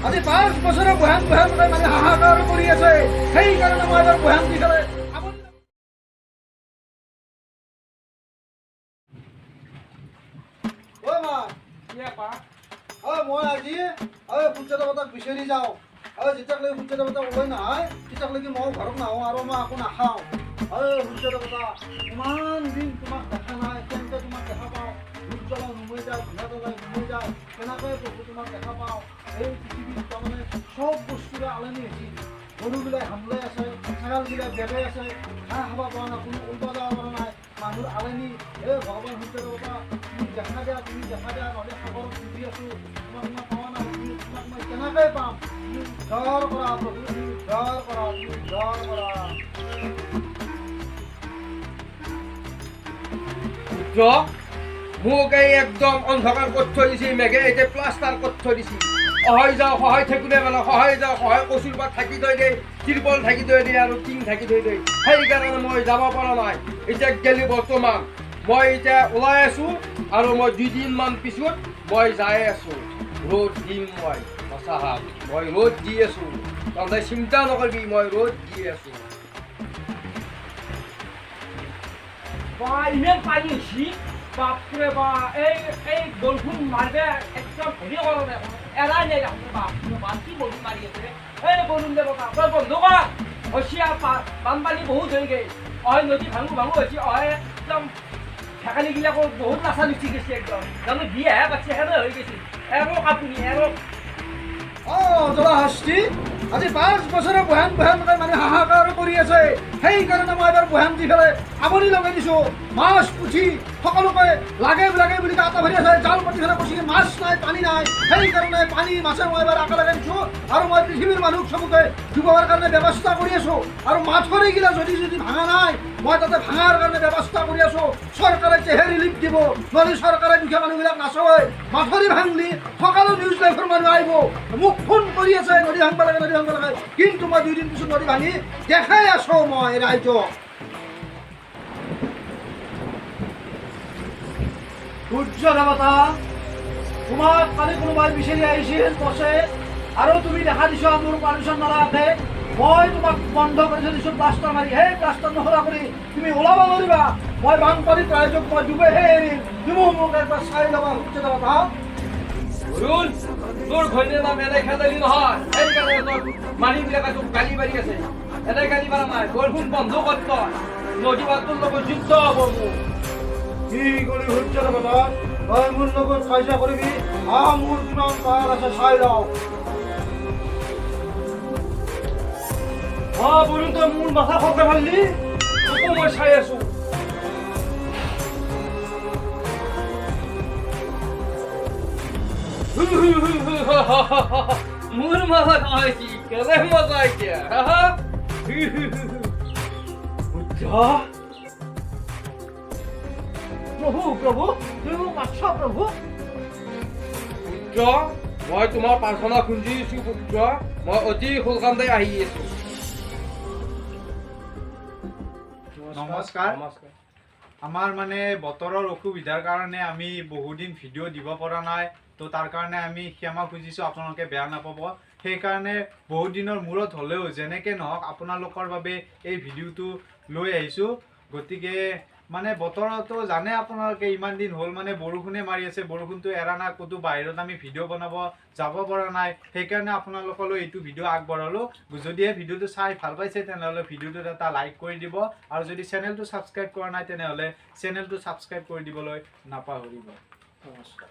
আজি 5 বছৰৰ বহান মানে হাহাকাৰ কৰি আছে সেইকাৰণে মই এবাৰ বহান দি পেলাই মই আজি সূৰ্য দেৱতাক বিচাৰি যাওঁ যেতিয়ালৈকে সূৰ্য দেৱতা ওলাই নাহে তেতিয়ালৈকে মই ঘৰত নাহোঁ আৰু মই একো নাখাওঁ সূৰ্য দেৱতা ইমান দিন তোমাক দেখা নাই কেনেকৈ তোমাক দেখা পাওঁ সূৰ্যলৈ নুমাই যাওঁ ধুনীয়াকৈ নুমাই যাওঁ কেনেকৈ প্ৰভু তোমাক দেখা পাওঁ এই পৃথিৱীত তাৰমানে চব বস্তুৰে আলনি হৈছে গৰুবিলাক হামলাই আছে ছাগলবিলাক বেবাই আছে ঘাঁহ খাব পৰা নাই কোনো উল্টা যাব পৰা নাই মানুহৰ আলনি ভগৱান সূৰ্য দেৱতা তুমি দেখা দিয়া নহ'লে সাগৰত ডুবি আছোঁ তোমাক মই পোৱা নাই তোমাক মই কেনেকৈ পাম তুমি জয় কৰা প্ৰভু তুমি জয় কৰা তুমি জয় কৰা মোক এই একদম অন্ধকাৰ কৰি থৈ দিছে মেঘে এতিয়া প্লাষ্টাৰ কৰি থৈ দিছে সহায় যাওঁ সহায় থাকিলে মানে সহায় যাওঁ সহায় কচুৰ পাত থাকি থৈ দিয়ে তিৰপল থাকি থৈ দিয়ে আৰু টিং থাকি থৈ দিয়ে সেইকাৰণে মই যাব পৰা নাই এতিয়া গেলি বৰ্তমান মই এতিয়া ওলাই আছোঁ আৰু মই 2 দিনমান পিছত মই যাই আছোঁ ৰ'দ দিম মই সঁচা মই ৰ'দ দি আছোঁ তহঁতে চিন্তা নকৰিবি মই ৰ'দ দি আছোঁ ইমান পানী হৈছি বাপৰে বা এই বৰষুণ মাৰিলে একদম হেৰি কৰোঁ এৰাই নাই দেখোন বাপ কি বৰষুণ মাৰি আছে এই বৰষুণ দেৱতা তই বন্ধ কৰ হৈছি বানপানী বহুত হৈ গ'ল নদী ভাঙো হৈছি একদম ঠেকালিবিলাকো বহুত নাচা লুচি গৈছে একদম জানো বিয়াহে পাতিছে সেনে হৈ গৈছে এৰক আপুনি এৰক জলহস্তি আজি 5 বছৰৰ বহান মানে হাহাকাৰ কৰি আছে সেইকাৰণে মই এবাৰ বহান দি পেলাই আমনি লগাই দিছোঁ মাছ পুঠি সকলোকে লাগে বুলি আটা ভৰি আছে জাল পাতি পেলাই কৈছে মাছ নাই পানী নাই সেইকাৰণে পানী মাছে মই এবাৰ আকা লগাই দিছোঁ আৰু মই পৃথিৱীৰ মানুহ চবকে ডুবাবৰ কাৰণে ব্যৱস্থা কৰি আছোঁ আৰু মাথৰিগিলা যদি ভাঙা নাই মই তাতে ভাঙাৰ কাৰণে ব্যৱস্থা কৰি আছোঁ চৰকাৰে চেহে ৰিলিফ দিব নহ'লে চৰকাৰে দুখীয়া মানুহবিলাক নাচায় মাথৰি ভাঙলি সকলো নিউজ লাইভৰ মানুহ আহিব মোক ফোন কৰি আছে নদী ভাঙিব লাগে কিন্তু মই 2 দিন পিছত নদী ভাঙি দেখাই আছোঁ মই ৰাইজক সূৰ্য দেৱতা তোমাক কালি কোনোবাই বিচাৰি আহিছিল বছে আৰু তুমি দেখা দিছা মোৰ পাৰ্মিশ্যন নালাগে মই তোমাক বন্ধ কৰি থৈ দিছোঁ প্লাষ্টাৰ মাৰি সেই প্লাষ্টাৰ নখৰা কৰি তুমি ওলাব নোৱাৰিবা মই বানপানীত ৰাইজক মই ডুবাইহে এৰিম তুমি মোক একবাৰ চাই ল'বা সূৰ্য দেৱতা অৰুণ তোৰ ঘৈণীৰ নাম এনে খেদালি নহয় সেইকাৰণে তোৰ মানুহবিলাকে তোক গালি পাৰি আছে এনে গালি পাৰা নাই বৰষুণ বন্ধ কৰ তই নদী বাটটোৰ লগত যুদ্ধ হ'ব মোৰ কি কৰি সূৰ্য দেৱতা তই মোৰ লগত কাজিয়া কৰিবি মোৰ কিমান পাৰ আছে চাই লওঁ বৰুণ তই মোৰ মাথা খৰকে মাৰিলি তোকো মই চাই আছোঁ মোৰ মাথা খাইছি কেলে মজা এতিয়া প্ৰভু তুমি মোক মাতছা প্ৰভু পুত্ৰ মই তোমাৰ প্ৰাৰ্থনা খুন্দিছোঁ পুত্ৰ মই অতি সোনকালে আহি আছোঁ নমস্কাৰ আমাৰ মানে বতৰৰ অসুবিধাৰ কাৰণে আমি বহুদিন ভিডিঅ' দিব পৰা নাই তো তাৰ কাৰণে আমি ক্ষমা খুজিছোঁ আপোনালোকে বেয়া নাপাব সেইকাৰণে বহুত দিনৰ মূৰত হ'লেও যেনেকৈ নহওক আপোনালোকৰ বাবে এই ভিডিঅ'টো লৈ আহিছোঁ গতিকে মানে বতৰতো জানে আপোনালোকে ইমান দিন হ'ল মানে বৰষুণে মাৰি আছে বৰষুণটো এৰা নাই ক'তো বাহিৰত আমি ভিডিঅ' বনাব যাব পৰা নাই সেইকাৰণে আপোনালোকলৈ এইটো ভিডিঅ' আগবঢ়ালোঁ যদিহে ভিডিঅ'টো চাই ভাল পাইছে তেনেহ'লে ভিডিঅ'টোত এটা লাইক কৰি দিব আৰু যদি চেনেলটো ছাবস্ক্ৰাইব কৰা নাই তেনেহ'লে চেনেলটো ছাবস্ক্ৰাইব কৰি দিবলৈ নাপাহৰিব নমস্কাৰ